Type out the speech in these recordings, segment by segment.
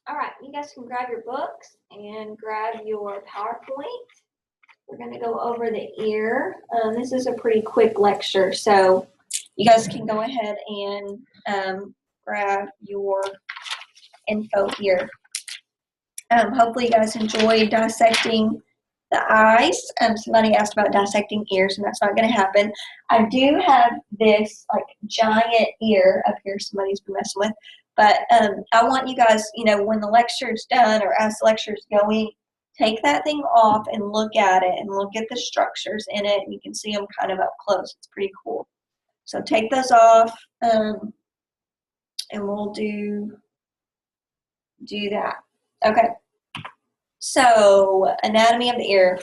All right, you guys can grab your books and grab your PowerPoint. We're going to go over the ear. This is a pretty quick lecture, so you guys can go ahead and grab your info here. Hopefully you guys enjoyed dissecting the eyes. Somebody asked about dissecting ears, and that's not going to happen. I do have this like giant ear up here somebody's been messing with, but I want you guys, when the lecture's done or as the lecture's going, take that thing off and look at it and look at the structures in it, and you can see them kind of up close. It's pretty cool. So take those off, and we'll do that. Okay. So, anatomy of the ear.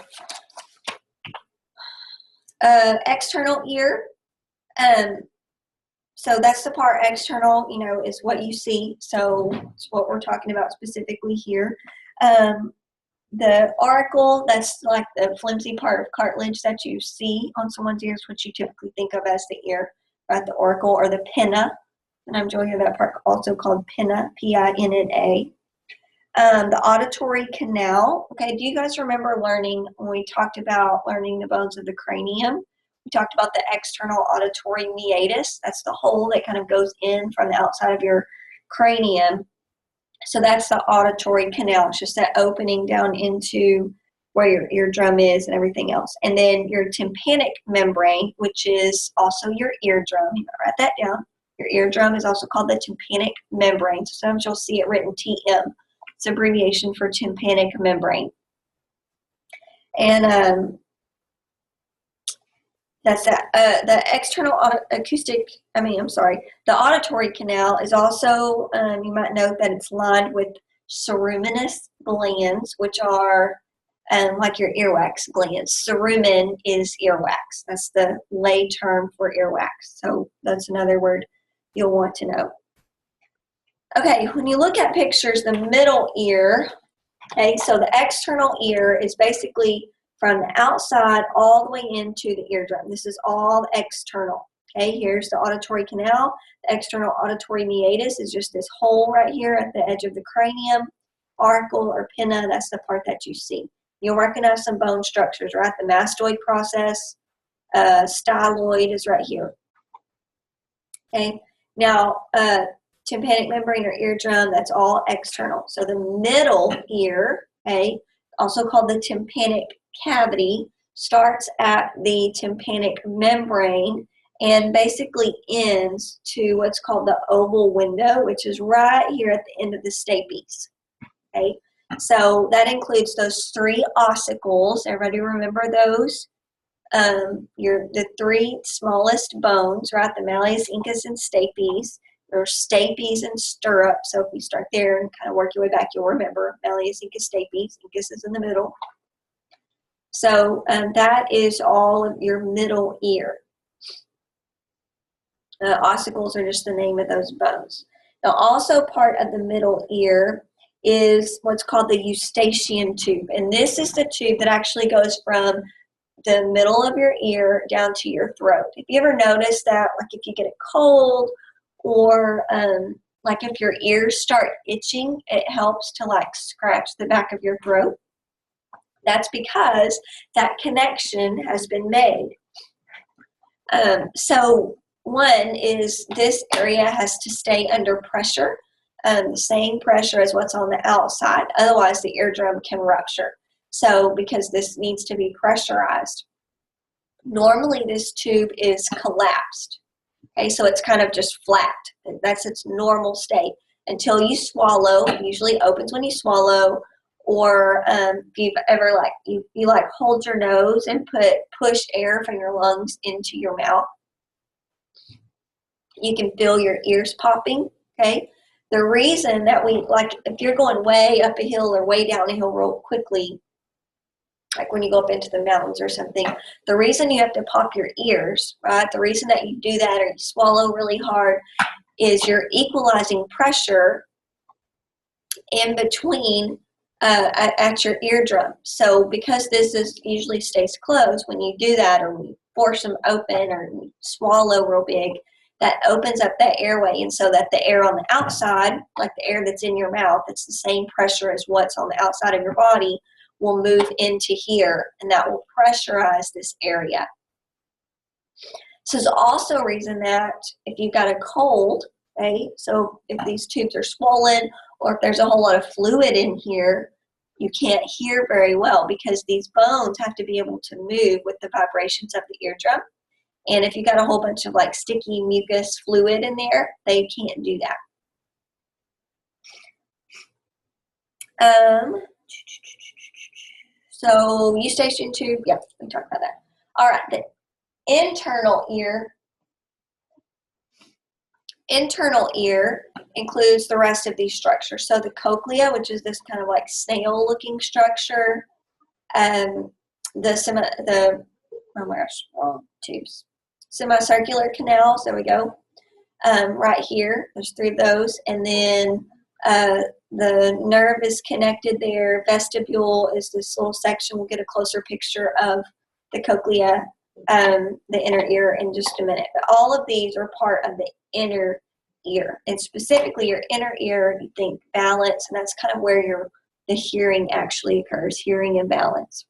External ear. So that's the part external, is what you see. So it's what we're talking about specifically here. The auricle, that's like the flimsy part of cartilage that you see on someone's ears, which you typically think of as the ear, right? The auricle or the pinna. And I'm showing you that part also called pinna, P-I-N-N-A. The auditory canal. Okay, do you guys remember learning when we talked about learning the bones of the cranium? We talked about the external auditory meatus. That's the hole that kind of goes in from the outside of your cranium. So that's the auditory canal. It's just that opening down into where your eardrum is and everything else. And then your tympanic membrane, which is also your eardrum. You gotta write that down. Your eardrum is also called the tympanic membrane. So sometimes you'll see it written TM. It's abbreviation for tympanic membrane. And that's that. The external the auditory canal is also, you might note that it's lined with ceruminous glands, which are like your earwax glands. Cerumen is earwax. That's the lay term for earwax. So that's another word you'll want to know. Okay, when you look at pictures, the middle ear, okay, so the external ear is basically from the outside all the way into the eardrum. This is all external. Okay, here's the auditory canal. The external auditory meatus is just this hole right here at the edge of the cranium. Auricle or pinna, that's the part that you see. You'll recognize some bone structures, right? The mastoid process, styloid is right here. Okay, now, tympanic membrane or eardrum, that's all external. So the middle ear, okay, also called the tympanic cavity, starts at the tympanic membrane and basically ends to what's called the oval window, which is right here at the end of the stapes. Okay, so that includes those three ossicles. Everybody remember those? The three smallest bones, right? The malleus, incus, and stapes. There's stapes and stirrups. So if you start there and kind of work your way back, you'll remember malleus, incus, stapes. Incus is in the middle. So that is all of your middle ear. Ossicles are just the name of those bones. Now, also part of the middle ear is what's called the eustachian tube. And this is the tube that actually goes from the middle of your ear down to your throat. If you ever notice that, like if you get a cold or like if your ears start itching, it helps to like scratch the back of your throat. That's because that connection has been made. So one is this area has to stay under pressure, the same pressure as what's on the outside. Otherwise, the eardrum can rupture. So because this needs to be pressurized. Normally, this tube is collapsed. Okay, so it's kind of just flat. That's its normal state until you swallow. It usually opens when you swallow, or if you've ever you hold your nose and push air from your lungs into your mouth. You can feel your ears popping. Okay, the reason that if you're going way up a hill or way down a hill real quickly, like when you go up into the mountains or something, the reason you have to pop your ears, right? The reason that you do that or you swallow really hard is you're equalizing pressure in between at your eardrum. So because this usually stays closed, when you do that or when you force them open or you swallow real big, that opens up that airway, and so that the air on the outside, like the air that's in your mouth, it's the same pressure as what's on the outside of your body, will move into here, and that will pressurize this area. This is also a reason that if you've got a cold, okay, so if these tubes are swollen or if there's a whole lot of fluid in here, you can't hear very well because these bones have to be able to move with the vibrations of the eardrum. And if you got a whole bunch of like sticky mucus fluid in there, they can't do that. So eustachian tube, yeah, we talked about that. All right, the internal ear includes the rest of these structures. So the cochlea, which is this kind of like snail-looking structure, tubes, semicircular canals. There we go. Right here, there's 3 of those, and then the nerve is connected there. Vestibule is this little section. We'll get a closer picture of the cochlea, the inner ear, in just a minute. But all of these are part of the inner ear, and specifically your inner ear. You think balance, and that's kind of where the hearing actually occurs, hearing and balance.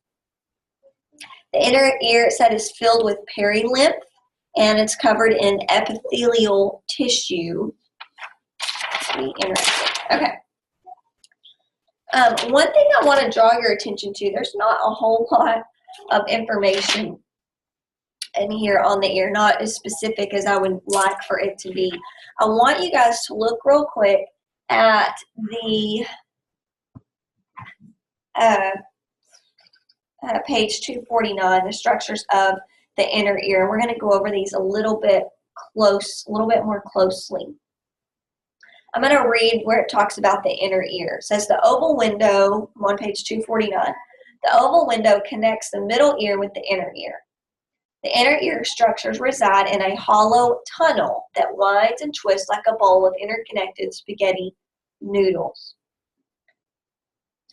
The inner ear, it said, is filled with perilymph, and it's covered in epithelial tissue. Be interesting. Okay. One thing I want to draw your attention to, there's not a whole lot of information in here on the ear, not as specific as I would like for it to be. I want you guys to look real quick at the page 249, the structures of the inner ear. We're going to go over these a little bit more closely. I'm going to read where it talks about the inner ear. It says the oval window, I'm on page 249, the oval window connects the middle ear with the inner ear. The inner ear structures reside in a hollow tunnel that winds and twists like a bowl of interconnected spaghetti noodles.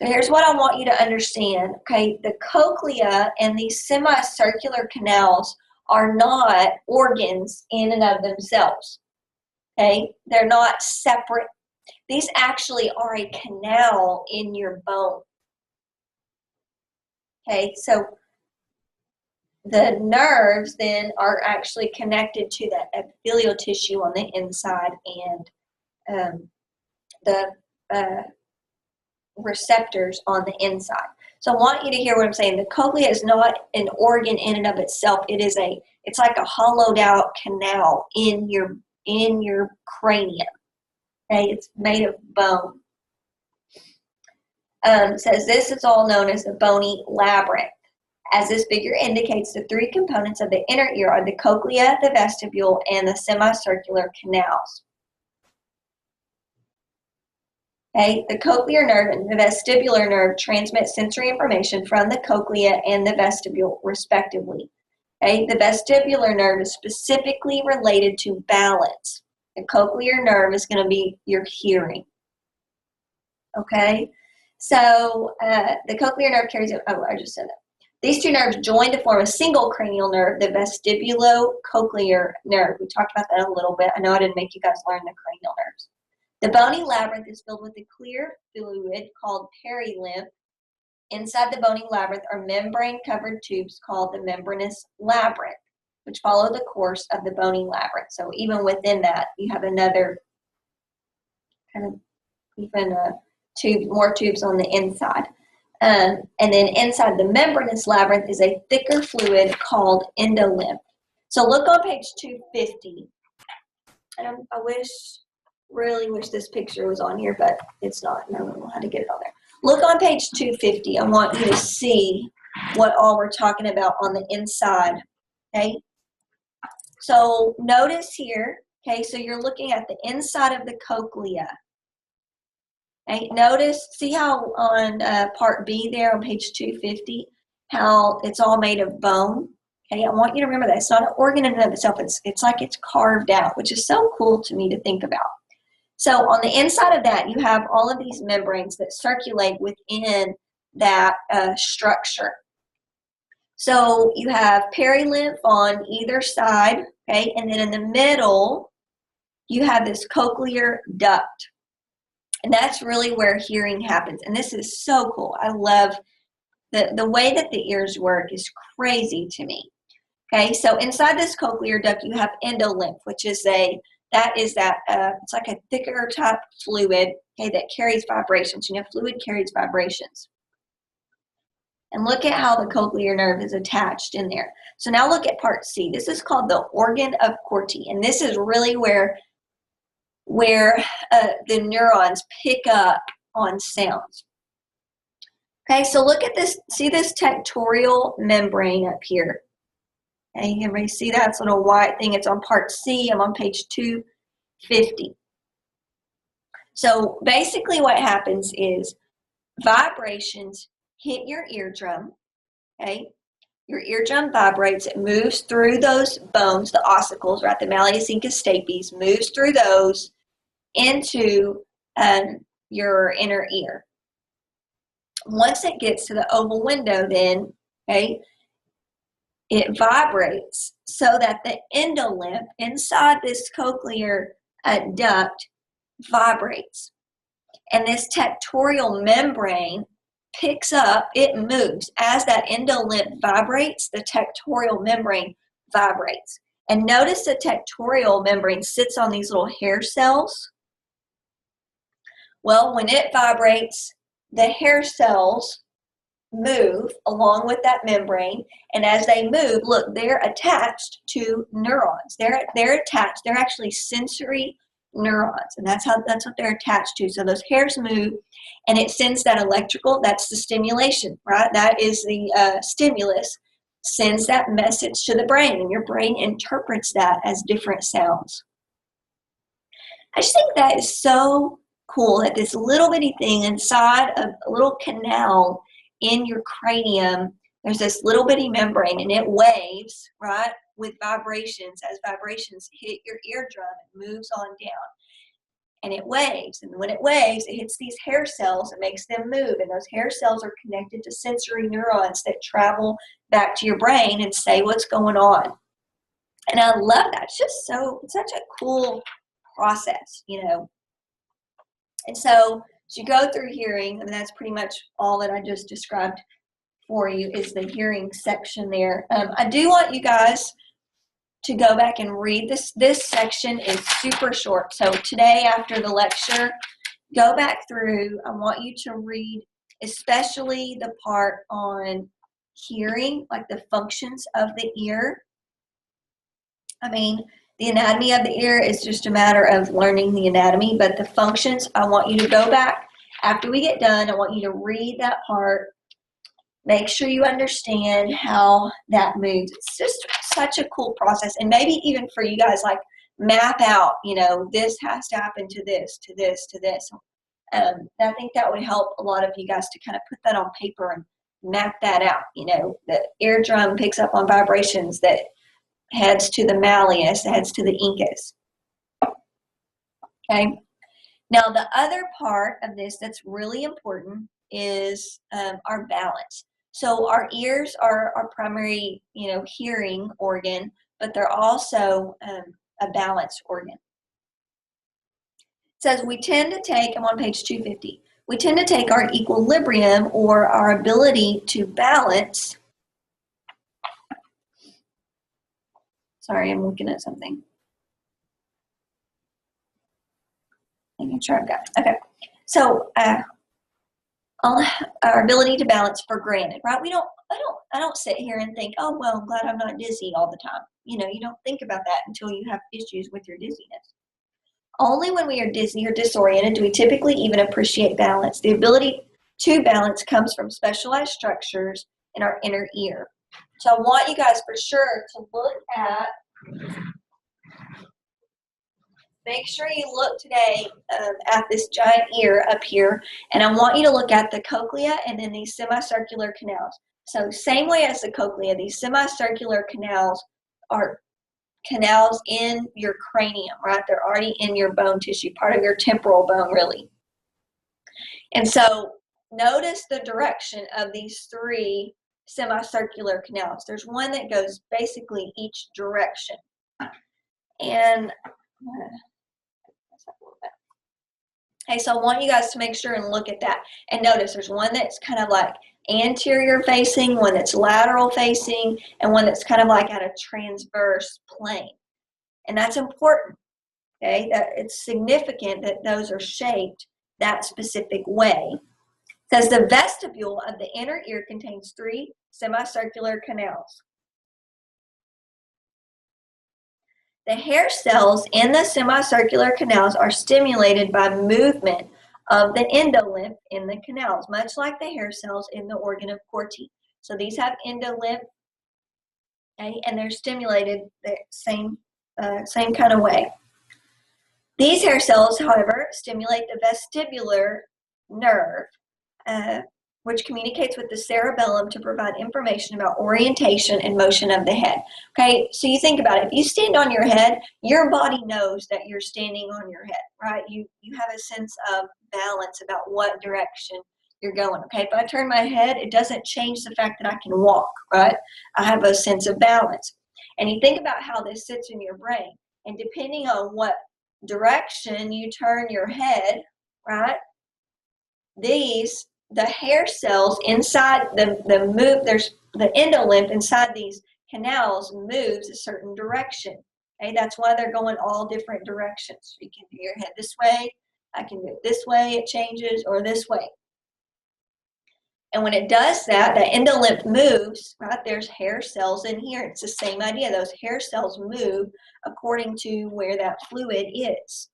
So here's what I want you to understand, okay? The cochlea and these semicircular canals are not organs in and of themselves, okay? They're not separate. These actually are a canal in your bone, okay? So the nerves then are actually connected to that epithelial tissue on the inside, and the receptors on the inside. So I want you to hear what I'm saying. The cochlea is not an organ in and of itself. It's like a hollowed out canal in your cranium. Okay, it's made of bone. Says this is all known as the bony labyrinth. As this figure indicates, the 3 components of the inner ear are the cochlea, the vestibule, and the semicircular canals. Okay, the cochlear nerve and the vestibular nerve transmit sensory information from the cochlea and the vestibule, respectively. Okay, the vestibular nerve is specifically related to balance. The cochlear nerve is going to be your hearing. Okay, so the cochlear nerve carries it. Oh, I just said that. These 2 nerves join to form a single cranial nerve, the vestibulocochlear nerve. We talked about that a little bit. I know I didn't make you guys learn the cranial nerves. The bony labyrinth is filled with a clear fluid called perilymph. Inside the bony labyrinth are membrane-covered tubes called the membranous labyrinth, which follow the course of the bony labyrinth. So even within that, you have another kind of even more tubes on the inside. And then inside the membranous labyrinth is a thicker fluid called endolymph. So look on page 250. And I really wish this picture was on here, but it's not. I don't know how to get it on there. Look on page 250. I want you to see what all we're talking about on the inside, okay? So notice here, okay, so you're looking at the inside of the cochlea. Okay, notice, see how on part B there on page 250, how it's all made of bone? Okay, I want you to remember that. It's not an organ in and of itself. It's like it's carved out, which is so cool to me to think about. So on the inside of that, you have all of these membranes that circulate within that structure. So you have perilymph on either side, okay, and then in the middle, you have this cochlear duct. And that's really where hearing happens. And this is so cool. I love the way that the ears work is crazy to me. Okay, so inside this cochlear duct, you have endolymph, which is it's like a thicker type fluid, okay, that carries vibrations. You know, fluid carries vibrations. And look at how the cochlear nerve is attached in there. So now look at part C. This is called the organ of Corti, and this is really where the neurons pick up on sounds. Okay, so look at this. See this tectorial membrane up here? Okay, everybody see that? It's a little white thing. It's on part C. I'm on page 250. So basically what happens is vibrations hit your eardrum, okay? Your eardrum vibrates. It moves through those bones, the ossicles, right? The malleus incus stapes, moves through those into your inner ear. Once it gets to the oval window, then, okay, it vibrates so that the endolymph inside this cochlear duct vibrates. And this tectorial membrane picks up, it moves. As that endolymph vibrates, the tectorial membrane vibrates. And notice the tectorial membrane sits on these little hair cells. Well, when it vibrates, the hair cells move along with that membrane, and as they move, look, they're attached to neurons. They're attached. They're actually sensory neurons, and that's what they're attached to. So those hairs move, and it sends that electrical. That's the stimulation, right? That is the stimulus. Sends that message to the brain, and your brain interprets that as different sounds. I just think that is so cool that this little bitty thing inside of a little canal in your cranium, there's this little bitty membrane, and it waves, right, with vibrations. As vibrations hit your eardrum, it moves on down, and it waves. And when it waves, it hits these hair cells, it makes them move, and those hair cells are connected to sensory neurons that travel back to your brain and say what's going on. And I love that. It's just it's such a cool process, you know. And so as you go through hearing, and that's pretty much all that I just described for you is the hearing section there. I do want you guys to go back and read this. This section is super short. So today after the lecture, go back through. I want you to read especially the part on hearing, like the functions of the ear. I mean, the anatomy of the ear is just a matter of learning the anatomy, but the functions, I want you to go back after we get done. I want you to read that part. Make sure you understand how that moves. It's just such a cool process. And maybe even for you guys, like map out, you know, this has to happen to this, to this, to this. I think that would help a lot of you guys to kind of put that on paper and map that out. You know, the eardrum picks up on vibrations that heads to the malleus, heads to the incus. Okay. Now, the other part of this that's really important is our balance. So our ears are our primary, you know, hearing organ, but they're also a balance organ. It says we tend to take, I'm on page 250, we tend to take our equilibrium or our ability to balance. Sorry, I'm looking at something. Making sure I've got it. Okay. So our ability to balance for granted, right? I don't sit here and think, oh, well, I'm glad I'm not dizzy all the time. You know, you don't think about that until you have issues with your dizziness. Only when we are dizzy or disoriented do we typically even appreciate balance. The ability to balance comes from specialized structures in our inner ear. So I want you guys for sure to look at, make sure you look today at this giant ear up here, and I want you to look at the cochlea and then these semicircular canals. So same way as the cochlea, these semicircular canals are canals in your cranium, right? They're already in your bone tissue, part of your temporal bone, really. And so notice the direction of these three semicircular canals. There's one that goes basically each direction. And okay, so I want you guys to make sure and look at that. And notice there's one that's kind of like anterior facing, one that's lateral facing, and one that's kind of like at a transverse plane. And that's important, okay? That it's significant that those are shaped that specific way. It says the vestibule of the inner ear contains 3 semicircular canals. The hair cells in the semicircular canals are stimulated by movement of the endolymph in the canals, much like the hair cells in the organ of Corti. So these have endolymph, okay, and they're stimulated the same kind of way. These hair cells, however, stimulate the vestibular nerve, which communicates with the cerebellum to provide information about orientation and motion of the head. Okay, so you think about it. If you stand on your head, your body knows that you're standing on your head, right? You have a sense of balance about what direction you're going. Okay, if I turn my head, it doesn't change the fact that I can walk, right? I have a sense of balance. And you think about how this sits in your brain. And depending on what direction you turn your head, right, the hair cells inside there's the endolymph inside these canals moves a certain direction. Okay, that's why they're going all different directions. You can do your head this way, I can do it this way, it changes, or this way. And when it does that, the endolymph moves, right? There's hair cells in here. It's the same idea. Those hair cells move according to where that fluid is.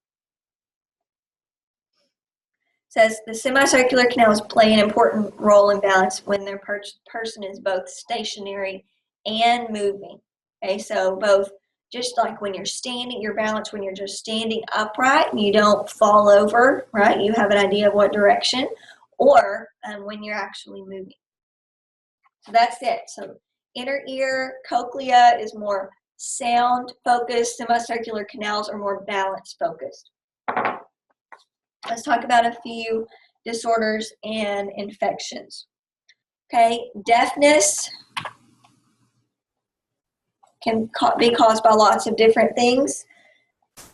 It says the semicircular canals play an important role in balance when their person is both stationary and moving. Okay, so both, just like when you're standing, your balance when you're just standing upright and you don't fall over, right? You have an idea of what direction, or when you're actually moving. So that's it. So inner ear cochlea is more sound focused, semicircular canals are more balance focused. Let's talk about a few disorders and infections. Okay, deafness can be caused by lots of different things.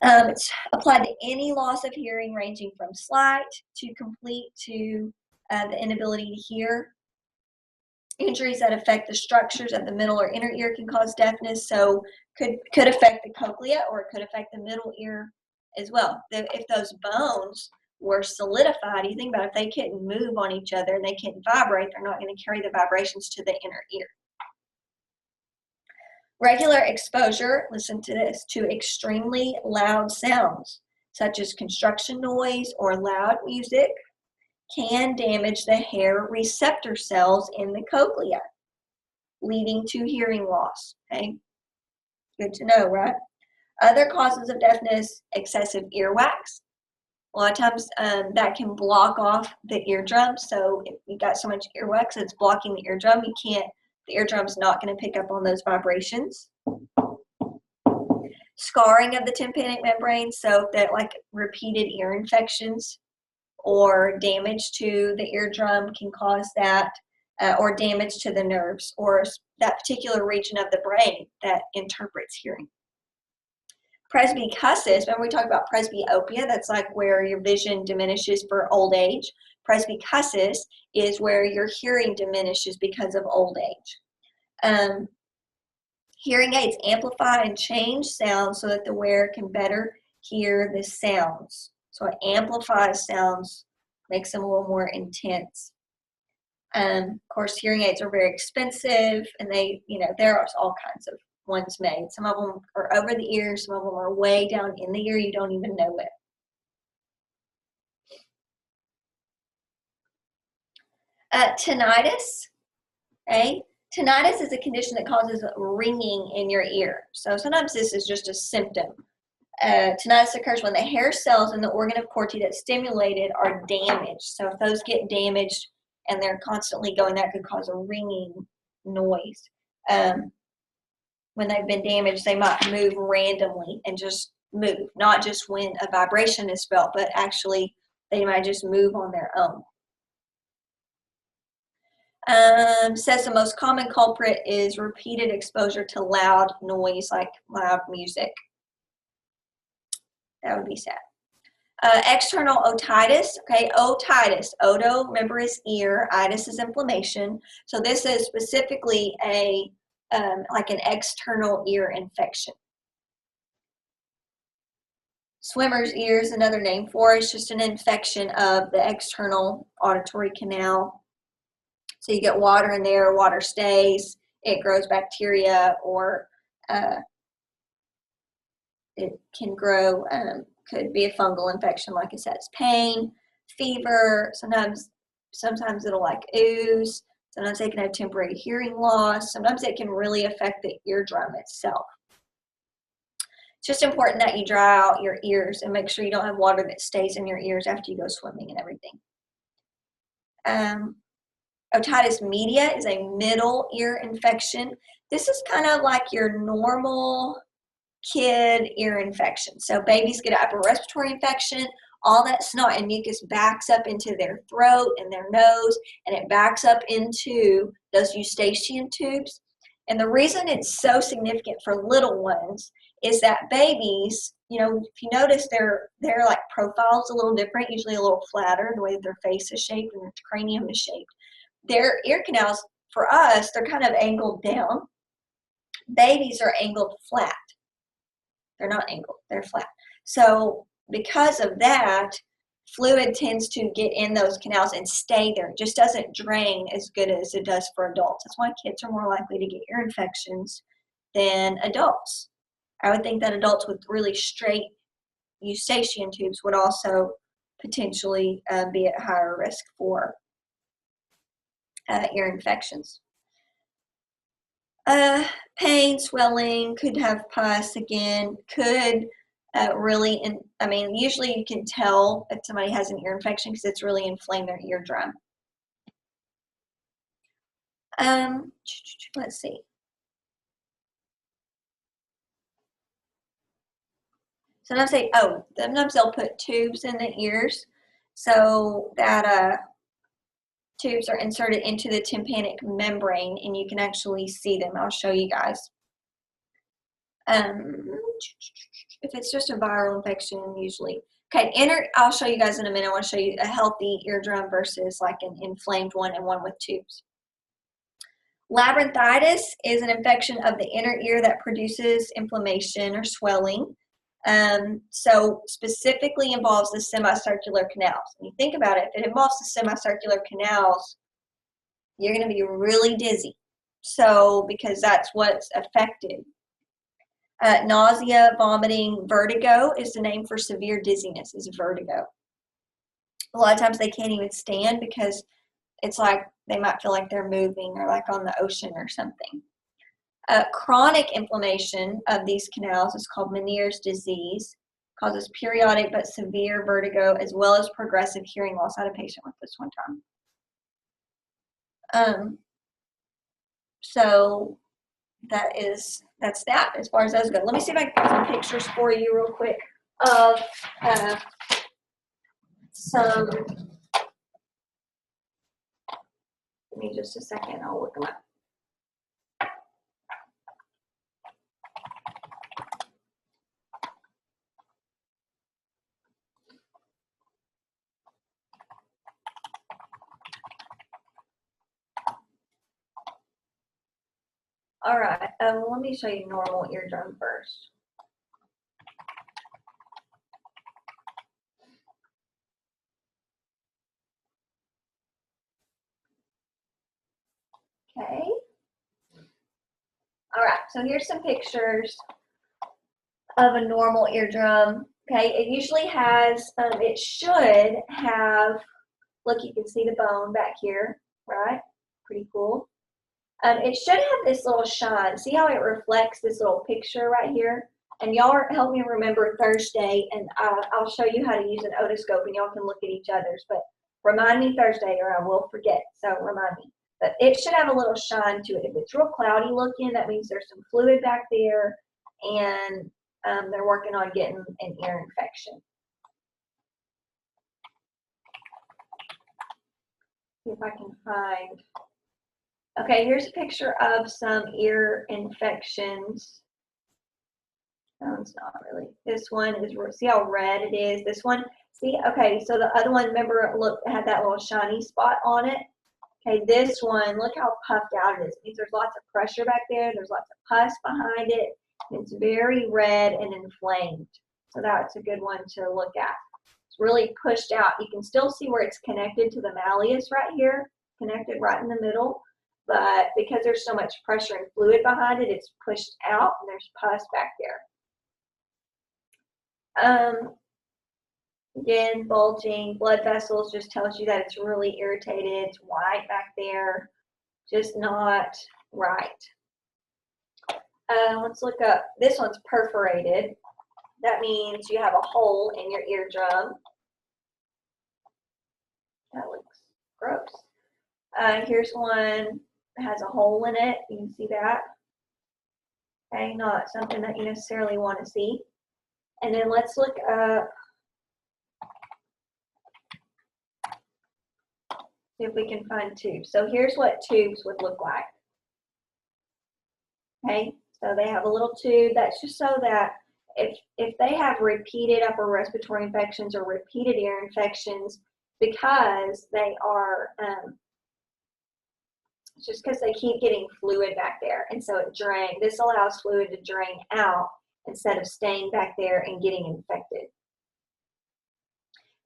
It's applied to any loss of hearing ranging from slight to complete to the inability to hear. Injuries that affect the structures of the middle or inner ear can cause deafness, so could affect the cochlea or it could affect the middle ear as well. If those bones were solidified, you think about it, if they couldn't move on each other and they can't vibrate, they're not going to carry the vibrations to the inner ear. Regular exposure, listen to this, to extremely loud sounds, such as construction noise or loud music, can damage the hair receptor cells in the cochlea, leading to hearing loss. Okay, good to know, right? Other causes of deafness: excessive earwax. A lot of times that can block off the eardrum. So if you got so much earwax that's blocking the eardrum, the eardrum's not going to pick up on those vibrations. Scarring of the tympanic membrane, so that like repeated ear infections or damage to the eardrum can cause that, or damage to the nerves or that particular region of the brain that interprets hearing. Presbycusis, remember we talked about presbyopia, that's like where your vision diminishes for old age. Presbycusis is where your hearing diminishes because of old age. Hearing aids amplify and change sound so that the wearer can better hear the sounds. So it amplifies sounds, makes them a little more intense. Of course, hearing aids are very expensive, and there are all kinds of ones made. Some of them are over the ear, some of them are way down in the ear, you don't even know it. Tinnitus, okay? Tinnitus is a condition that causes ringing in your ear. So sometimes this is just a symptom. Tinnitus occurs when the hair cells in the organ of Corti that's stimulated are damaged. So if those get damaged and they're constantly going, that could cause a ringing noise. When they've been damaged, they might move randomly and just move, not just when a vibration is felt, but actually they might just move on their own. Says the most common culprit is repeated exposure to loud noise, like loud music. That would be sad. External otitis, okay, otitis. Oto, remember, is ear. Itis is inflammation. So this is specifically a like an external ear infection. Swimmer's ear is another name for it. It's just an infection of the external auditory canal. So you get water in there, water stays, it grows bacteria, or it can grow, could be a fungal infection, like I said. It's pain, fever, sometimes it'll like ooze, sometimes they can have temporary hearing loss, sometimes it can really affect the eardrum itself. It's just important that you dry out your ears and make sure you don't have water that stays in your ears after you go swimming and everything. Otitis media is a middle ear infection. This is kind of like your normal kid ear infection. So babies get an upper respiratory infection. All that snot and mucus backs up into their throat and their nose, and it backs up into those eustachian tubes. And the reason it's so significant for little ones is that babies, you know, if you notice their like profile's a little different, usually a little flatter, the way that their face is shaped and their cranium is shaped. Their ear canals, for us, they're kind of angled down. Babies are angled flat. They're not angled, they're flat. So because of that, fluid tends to get in those canals and stay there. It just doesn't drain as good as it does for adults. That's why kids are more likely to get ear infections than adults. I would think that adults with really straight eustachian tubes would also potentially be at higher risk for ear infections. Pain, swelling, could have pus again, could really, I mean, usually you can tell if somebody has an ear infection because it's really inflamed their eardrum. Let's see. Sometimes they'll put tubes in the ears so that tubes are inserted into the tympanic membrane and you can actually see them. I'll show you guys. If it's just a viral infection, usually. Okay, I'll show you guys in a minute. I want to show you a healthy eardrum versus like an inflamed one and one with tubes. Labyrinthitis is an infection of the inner ear that produces inflammation or swelling. So specifically involves the semicircular canals. When you think about it, if it involves the semicircular canals, you're going to be really dizzy. So because that's what's affected. Nausea, vomiting, vertigo is the name for severe dizziness, is vertigo. A lot of times they can't even stand because it's like they might feel like they're moving or like on the ocean or something. Chronic inflammation of these canals is called Meniere's disease. Causes periodic but severe vertigo as well as progressive hearing loss. I had a patient with this one time. So that's that as far as those go. Let me see if I can get some pictures for you real quick of some. Give me just a second. I'll look them up. All right, let me show you normal eardrum first. Okay. All right, so here's some pictures of a normal eardrum. Okay, it usually has, it should have, look, you can see the bone back here, right? Pretty cool. It should have this little shine. See how it reflects this little picture right here? And y'all help me remember Thursday, and I'll show you how to use an otoscope, and y'all can look at each other's. But remind me Thursday, or I will forget. So remind me. But it should have a little shine to it. If it's real cloudy looking, that means there's some fluid back there, and they're working on getting an ear infection. See if I can find Okay, here's a picture of some ear infections. No, it's not really. This one is, see how red it is? This one, see, okay, so the other one, remember, look, it had that little shiny spot on it. Okay, this one, look how puffed out it is. It means there's lots of pressure back there. There's lots of pus behind it. It's very red and inflamed. So that's a good one to look at. It's really pushed out. You can still see where it's connected to the malleus right here, connected right in the middle. But because there's so much pressure and fluid behind it, it's pushed out and there's pus back there. Again, bulging, blood vessels just tells you that it's really irritated. It's white back there, just not right. Let's look up, this one's perforated. That means you have a hole in your eardrum. That looks gross. Here's one that has a hole in it. You can see that. Okay, not something that you necessarily want to see. And then let's look up, see if we can find tubes. So here's what tubes would look like. Okay, so they have a little tube. That's just so that if they have repeated upper respiratory infections or repeated ear infections, because they are just because they keep getting fluid back there, and so it drains. This allows fluid to drain out instead of staying back there and getting infected.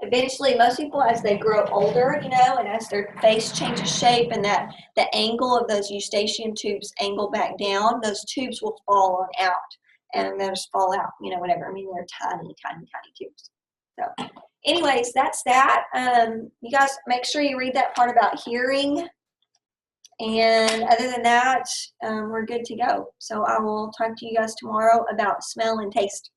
Eventually, most people, as they grow older, you know, and as their face changes shape and that the angle of those eustachian tubes angle back down, those tubes will fall on out and they'll just fall out, you know, whatever. I mean, they're tiny, tiny, tiny tubes. So anyways, that's that. You guys make sure you read that part about hearing. And other than that, we're good to go. So I will talk to you guys tomorrow about smell and taste.